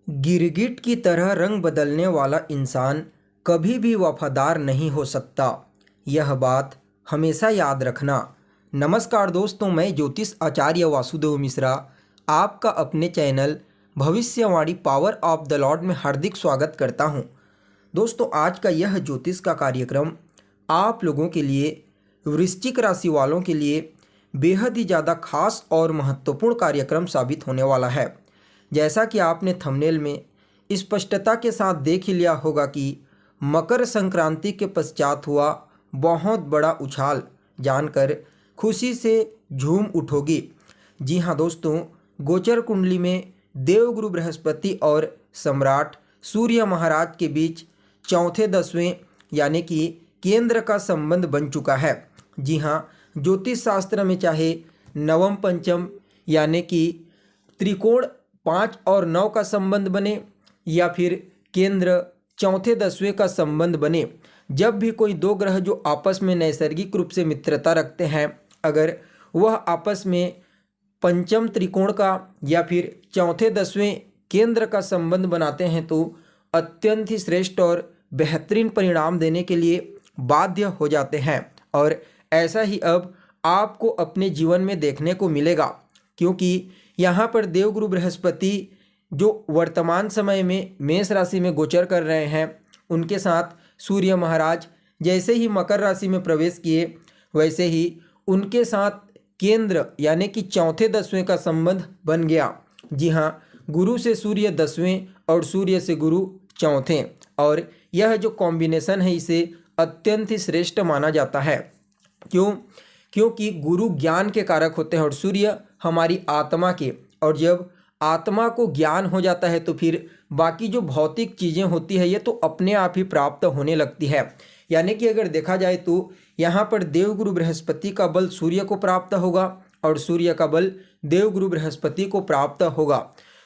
गिरगिट की तरह रंग बदलने वाला इंसान कभी भी वफादार नहीं हो सकता। यह बात हमेशा याद रखना। नमस्कार दोस्तों, मैं ज्योतिष आचार्य वासुदेव मिश्रा आपका अपने चैनल भविष्यवाणी पावर ऑफ द लॉर्ड में हार्दिक स्वागत करता हूं। दोस्तों, आज का यह ज्योतिष का कार्यक्रम आप लोगों के लिए, वृश्चिक राशि वालों के लिए बेहद ही ज़्यादा खास और महत्वपूर्ण कार्यक्रम साबित होने वाला है। जैसा कि आपने थंबनेल में स्पष्टता के साथ देख ही लिया होगा कि मकर संक्रांति के पश्चात हुआ बहुत बड़ा उछाल जानकर खुशी से झूम उठोगी। जी हाँ दोस्तों, गोचर कुंडली में देवगुरु बृहस्पति और सम्राट सूर्य महाराज के बीच चौथे दसवें यानी कि केंद्र का संबंध बन चुका है। जी हाँ, ज्योतिष शास्त्र में चाहे नवम पंचम यानी कि त्रिकोण 5 और 9 का संबंध बने या फिर केंद्र चौथे दसवें का संबंध बने, जब भी कोई दो ग्रह जो आपस में नैसर्गिक रूप से मित्रता रखते हैं, अगर वह आपस में पंचम त्रिकोण का या फिर चौथे दसवें केंद्र का संबंध बनाते हैं तो अत्यंत ही श्रेष्ठ और बेहतरीन परिणाम देने के लिए बाध्य हो जाते हैं। और ऐसा ही अब आपको अपने जीवन में देखने को मिलेगा, क्योंकि यहाँ पर देवगुरु बृहस्पति जो वर्तमान समय में मेष राशि में गोचर कर रहे हैं, उनके साथ सूर्य महाराज जैसे ही मकर राशि में प्रवेश किए, वैसे ही उनके साथ केंद्र यानी कि चौथे दसवें का संबंध बन गया। जी हाँ, गुरु से सूर्य दसवें और सूर्य से गुरु चौथे, और यह जो कॉम्बिनेशन है इसे अत्यंत ही श्रेष्ठ माना जाता है। क्योंकि गुरु ज्ञान के कारक होते हैं और सूर्य हमारी आत्मा के, और जब आत्मा को ज्ञान हो जाता है तो फिर बाकी जो भौतिक चीज़ें होती है ये तो अपने आप ही प्राप्त होने लगती है। यानी कि अगर देखा जाए तो यहाँ पर देवगुरु बृहस्पति का बल सूर्य को प्राप्त होगा और सूर्य का बल देवगुरु बृहस्पति को प्राप्त होगा।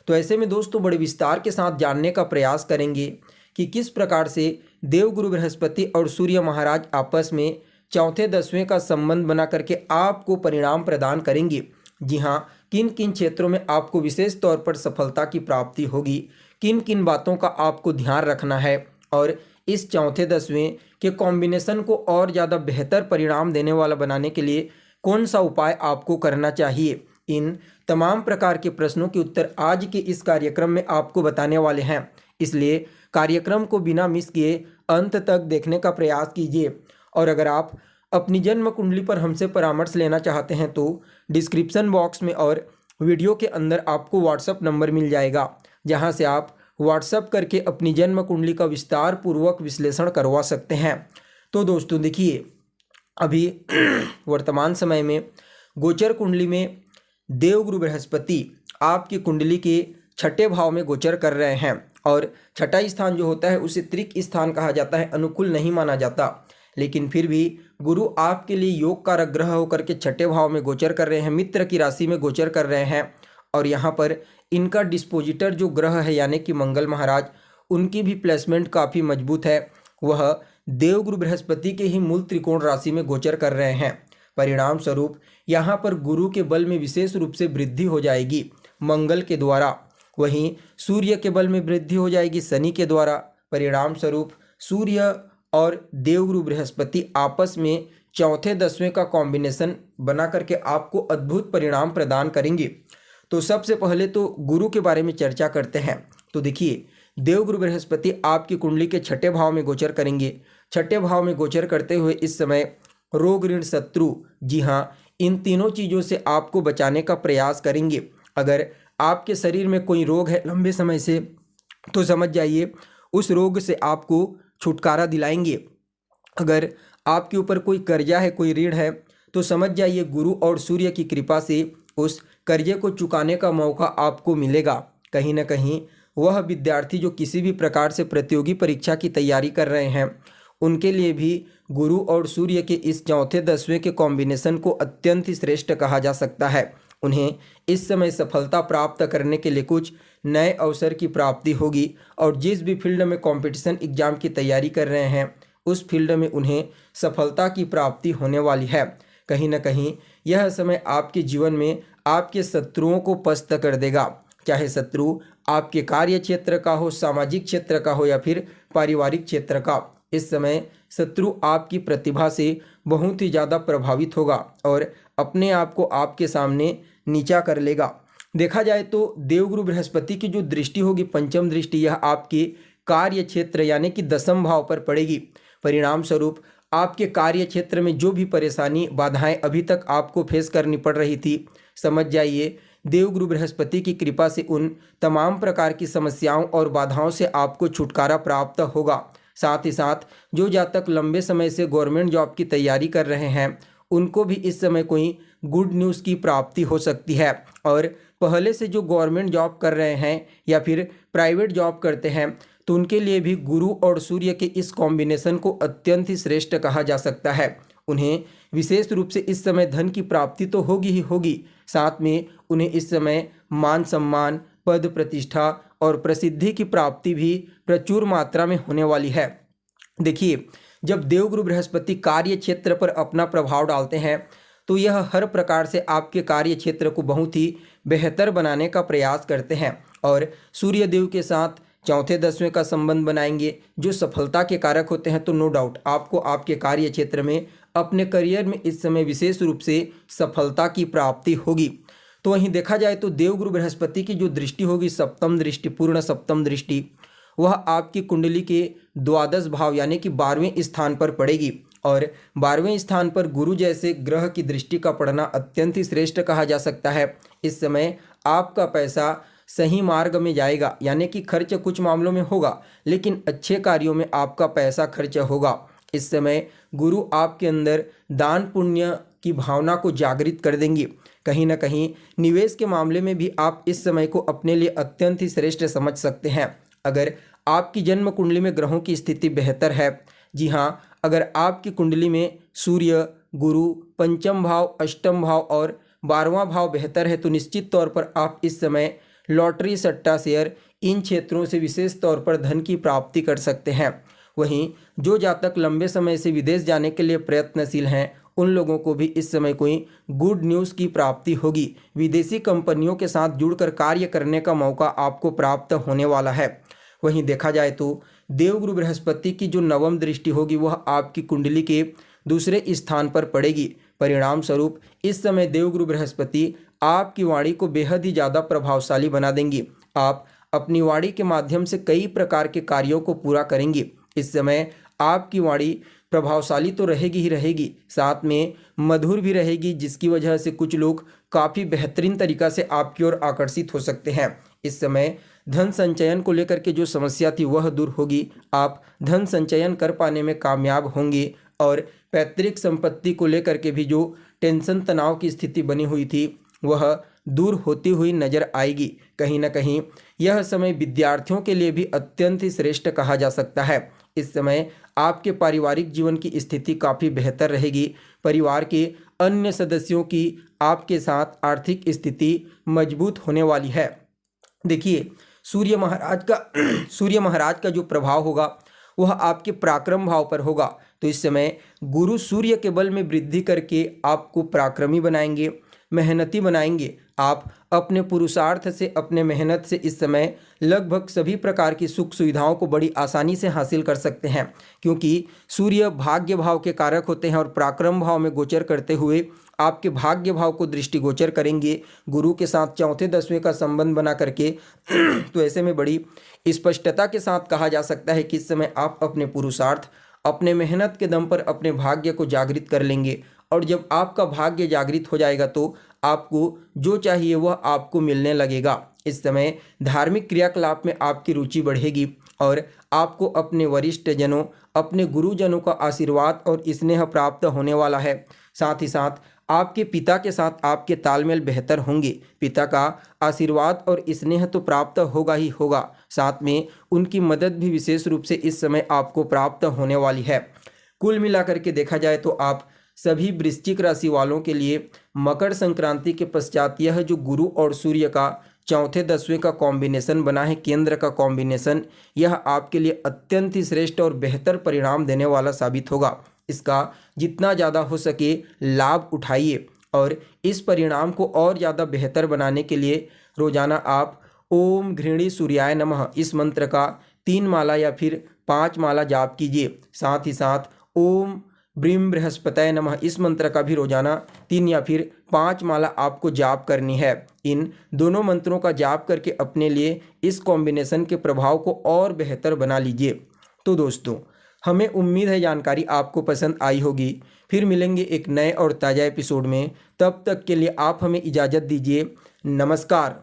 तो ऐसे में दोस्तों बड़े विस्तार के साथ जानने का प्रयास करेंगे कि किस प्रकार से देवगुरु बृहस्पति और सूर्य महाराज आपस में चौथे दसवें का संबंध बना करके आपको परिणाम प्रदान करेंगे। जी हाँ, किन किन क्षेत्रों में आपको विशेष तौर पर सफलता की प्राप्ति होगी, किन किन बातों का आपको ध्यान रखना है, और इस चौथे दसवें के कॉम्बिनेशन को और ज़्यादा बेहतर परिणाम देने वाला बनाने के लिए कौन सा उपाय आपको करना चाहिए, इन तमाम प्रकार के प्रश्नों के उत्तर आज के इस कार्यक्रम में आपको बताने वाले हैं। इसलिए कार्यक्रम को बिना मिस किए अंत तक देखने का प्रयास कीजिए। और अगर आप अपनी जन्म कुंडली पर हमसे परामर्श लेना चाहते हैं तो डिस्क्रिप्शन बॉक्स में और वीडियो के अंदर आपको व्हाट्सएप नंबर मिल जाएगा, जहां से आप व्हाट्सएप करके अपनी जन्म कुंडली का विस्तार पूर्वक विश्लेषण करवा सकते हैं। तो दोस्तों देखिए, अभी वर्तमान समय में गोचर कुंडली में देवगुरु बृहस्पति आपकी कुंडली के छठे भाव में गोचर कर रहे हैं, और छठा स्थान जो होता है उसे त्रिक स्थान कहा जाता है, अनुकूल नहीं माना जाता। लेकिन फिर भी गुरु आपके लिए योग कारक ग्रह होकर के छठे भाव में गोचर कर रहे हैं, मित्र की राशि में गोचर कर रहे हैं। और यहाँ पर इनका डिस्पोजिटर जो ग्रह है यानी कि मंगल महाराज, उनकी भी प्लेसमेंट काफ़ी मजबूत है। वह देवगुरु बृहस्पति के ही मूल त्रिकोण राशि में गोचर कर रहे हैं। परिणाम स्वरूप यहाँ पर गुरु के बल में विशेष रूप से वृद्धि हो जाएगी मंगल के द्वारा, वहीं सूर्य के बल में वृद्धि हो जाएगी शनि के द्वारा। परिणाम स्वरूप सूर्य और देवगुरु बृहस्पति आपस में चौथे दसवें का कॉम्बिनेशन बना करके आपको अद्भुत परिणाम प्रदान करेंगे। तो सबसे पहले तो गुरु के बारे में चर्चा करते हैं। तो देखिए, देवगुरु बृहस्पति आपकी कुंडली के छठे भाव में गोचर करेंगे। छठे भाव में गोचर करते हुए इस समय रोग, ऋण, शत्रु, जी हाँ, इन तीनों चीज़ों से आपको बचाने का प्रयास करेंगे। अगर आपके शरीर में कोई रोग है लंबे समय से, तो समझ जाइए उस रोग से आपको छुटकारा दिलाएंगे। अगर आपके ऊपर कोई कर्जा है, कोई ऋण है, तो समझ जाइए गुरु और सूर्य की कृपा से उस कर्जे को चुकाने का मौका आपको मिलेगा। कहीं ना कहीं वह विद्यार्थी जो किसी भी प्रकार से प्रतियोगी परीक्षा की तैयारी कर रहे हैं, उनके लिए भी गुरु और सूर्य के इस चौथे दसवें के कॉम्बिनेशन को अत्यंत ही श्रेष्ठ कहा जा सकता है। उन्हें इस समय सफलता प्राप्त करने के लिए कुछ नए अवसर की प्राप्ति होगी, और जिस भी फील्ड में कंपटीशन एग्जाम की तैयारी कर रहे हैं उस फील्ड में उन्हें सफलता की प्राप्ति होने वाली है। कहीं ना कहीं यह समय आपके जीवन में आपके शत्रुओं को पस्त कर देगा। चाहे शत्रु आपके कार्य क्षेत्र का हो, सामाजिक क्षेत्र का हो या फिर पारिवारिक क्षेत्र का। इस समय शत्रु आपकी प्रतिभा से बहुत ही ज़्यादा प्रभावित होगा और अपने आप को आपके सामने नीचा कर लेगा। देखा जाए तो देवगुरु बृहस्पति की जो दृष्टि होगी, पंचम दृष्टि, यह आपके कार्य क्षेत्र यानी कि दशम भाव पर पड़ेगी। परिणाम स्वरूप आपके कार्य क्षेत्र में जो भी परेशानी, बाधाएं अभी तक आपको फेस करनी पड़ रही थी, समझ जाइए देवगुरु बृहस्पति की कृपा से उन तमाम प्रकार की समस्याओं और बाधाओं से आपको छुटकारा प्राप्त होगा। साथ ही साथ जो जातक लंबे समय से गवर्नमेंट जॉब की तैयारी कर रहे हैं, उनको भी इस समय कोई गुड न्यूज़ की प्राप्ति हो सकती है। और पहले से जो गवर्नमेंट जॉब कर रहे हैं या फिर प्राइवेट जॉब करते हैं, तो उनके लिए भी गुरु और सूर्य के इस कॉम्बिनेशन को अत्यंत ही श्रेष्ठ कहा जा सकता है। उन्हें विशेष रूप से इस समय धन की प्राप्ति तो होगी ही होगी, साथ में उन्हें इस समय मान सम्मान, पद प्रतिष्ठा और प्रसिद्धि की प्राप्ति भी प्रचुर मात्रा में होने वाली है। देखिए, जब देवगुरु बृहस्पति कार्य क्षेत्र पर अपना प्रभाव डालते हैं तो यह हर प्रकार से आपके कार्य क्षेत्र को बहुत ही बेहतर बनाने का प्रयास करते हैं और सूर्य देव के साथ चौथे दसवें का संबंध बनाएंगे, जो सफलता के कारक होते हैं। तो नो डाउट आपको आपके कार्य क्षेत्र में, अपने करियर में इस समय विशेष रूप से सफलता की प्राप्ति होगी। तो वहीं देखा जाए तो देवगुरु बृहस्पति की जो दृष्टि होगी, सप्तम दृष्टि, पूर्ण सप्तम दृष्टि, वह आपकी कुंडली के द्वादश भाव यानी कि 12वें स्थान पर पड़ेगी। और 12वें स्थान पर गुरु जैसे ग्रह की दृष्टि का पड़ना अत्यंत ही श्रेष्ठ कहा जा सकता है। इस समय आपका पैसा सही मार्ग में जाएगा, यानी कि खर्च कुछ मामलों में होगा लेकिन अच्छे कार्यों में आपका पैसा खर्च होगा। इस समय गुरु आपके अंदर दान पुण्य की भावना को जागृत कर देंगे। कहीं ना कहीं निवेश के मामले में भी आप इस समय को अपने लिए अत्यंत ही श्रेष्ठ समझ सकते हैं। अगर आपकी जन्म कुंडली में ग्रहों की स्थिति बेहतर है, जी हाँ, अगर आपकी कुंडली में सूर्य, गुरु, पंचम भाव, अष्टम भाव और 12वां भाव बेहतर है, तो निश्चित तौर पर आप इस समय लॉटरी, सट्टा, शेयर, इन क्षेत्रों से विशेष तौर पर धन की प्राप्ति कर सकते हैं। वहीं जो जातक लंबे समय से विदेश जाने के लिए प्रयत्नशील हैं, उन लोगों को भी इस समय कोई गुड न्यूज़ की प्राप्ति होगी। विदेशी कंपनियों के साथ जुड़कर कार्य करने का मौका आपको प्राप्त होने वाला है। वहीं देखा जाए तो देवगुरु बृहस्पति की जो नवम दृष्टि होगी, वह आपकी कुंडली के दूसरे स्थान पर पड़ेगी। परिणाम स्वरूप इस समय देवगुरु बृहस्पति आपकी वाणी को बेहद ही ज़्यादा प्रभावशाली बना देंगी। आप अपनी वाणी के माध्यम से कई प्रकार के कार्यों को पूरा करेंगे। इस समय आपकी वाणी प्रभावशाली तो रहेगी ही रहेगी, साथ में मधुर भी रहेगी, जिसकी वजह से कुछ लोग काफ़ी बेहतरीन तरीक़ा से आपकी ओर आकर्षित हो सकते हैं। इस समय धन संचयन को लेकर के जो समस्या थी वह दूर होगी। आप धन संचयन कर पाने में कामयाब होंगे और पैतृक संपत्ति को लेकर के भी जो टेंशन, तनाव की स्थिति बनी हुई थी वह दूर होती हुई नजर आएगी। कहीं ना कहीं यह समय विद्यार्थियों के लिए भी अत्यंत ही श्रेष्ठ कहा जा सकता है। इस समय आपके पारिवारिक जीवन की स्थिति काफ़ी बेहतर रहेगी। परिवार के अन्य सदस्यों की आपके साथ आर्थिक स्थिति मजबूत होने वाली है। देखिए, सूर्य महाराज का जो प्रभाव होगा वह आपके पराक्रम भाव पर होगा। तो इस समय गुरु सूर्य के बल में वृद्धि करके आपको पराक्रमी बनाएंगे, मेहनती बनाएंगे। आप अपने पुरुषार्थ से, अपने मेहनत से इस समय लगभग सभी प्रकार की सुख सुविधाओं को बड़ी आसानी से हासिल कर सकते हैं, क्योंकि सूर्य भाग्य भाव के कारक होते हैं और पराक्रम भाव में गोचर करते हुए आपके भाग्य भाव को दृष्टिगोचर करेंगे गुरु के साथ चौथे दसवें का संबंध बना करके। तो ऐसे में बड़ी स्पष्टता के साथ कहा जा सकता है कि इस समय आप अपने पुरुषार्थ, अपने मेहनत के दम पर अपने भाग्य को जागृत कर लेंगे और जब आपका भाग्य जागृत हो जाएगा तो आपको जो चाहिए वह आपको मिलने लगेगा। इस समय धार्मिक क्रियाकलाप में आपकी रुचि बढ़ेगी और आपको अपने वरिष्ठ जनों, अपने गुरुजनों का आशीर्वाद और स्नेह प्राप्त होने वाला है। साथ ही साथ आपके पिता के साथ आपके तालमेल बेहतर होंगे। पिता का आशीर्वाद और स्नेह तो प्राप्त होगा ही होगा, साथ में उनकी मदद भी विशेष रूप से इस समय आपको प्राप्त होने वाली है। कुल मिलाकर के देखा जाए तो आप सभी वृश्चिक राशि वालों के लिए मकर संक्रांति के पश्चात यह जो गुरु और सूर्य का चौथे दसवें का कॉम्बिनेशन बना है, केंद्र का कॉम्बिनेशन, यह आपके लिए अत्यंत ही श्रेष्ठ और बेहतर परिणाम देने वाला साबित होगा। इसका जितना ज़्यादा हो सके लाभ उठाइए और इस परिणाम को और ज़्यादा बेहतर बनाने के लिए रोज़ाना आप ओम घृणी सूर्याय नमः इस मंत्र का 3 माला या फिर 5 माला जाप कीजिए। साथ ही साथ ओम ब्रीम बृहस्पतये नमः इस मंत्र का भी रोजाना 3 या फिर 5 माला आपको जाप करनी है। इन दोनों मंत्रों का जाप करके अपने लिए इस कॉम्बिनेशन के प्रभाव को और बेहतर बना लीजिए। तो दोस्तों, हमें उम्मीद है जानकारी आपको पसंद आई होगी। फिर मिलेंगे एक नए और ताज़ा एपिसोड में। तब तक के लिए आप हमें इजाज़त दीजिए। नमस्कार।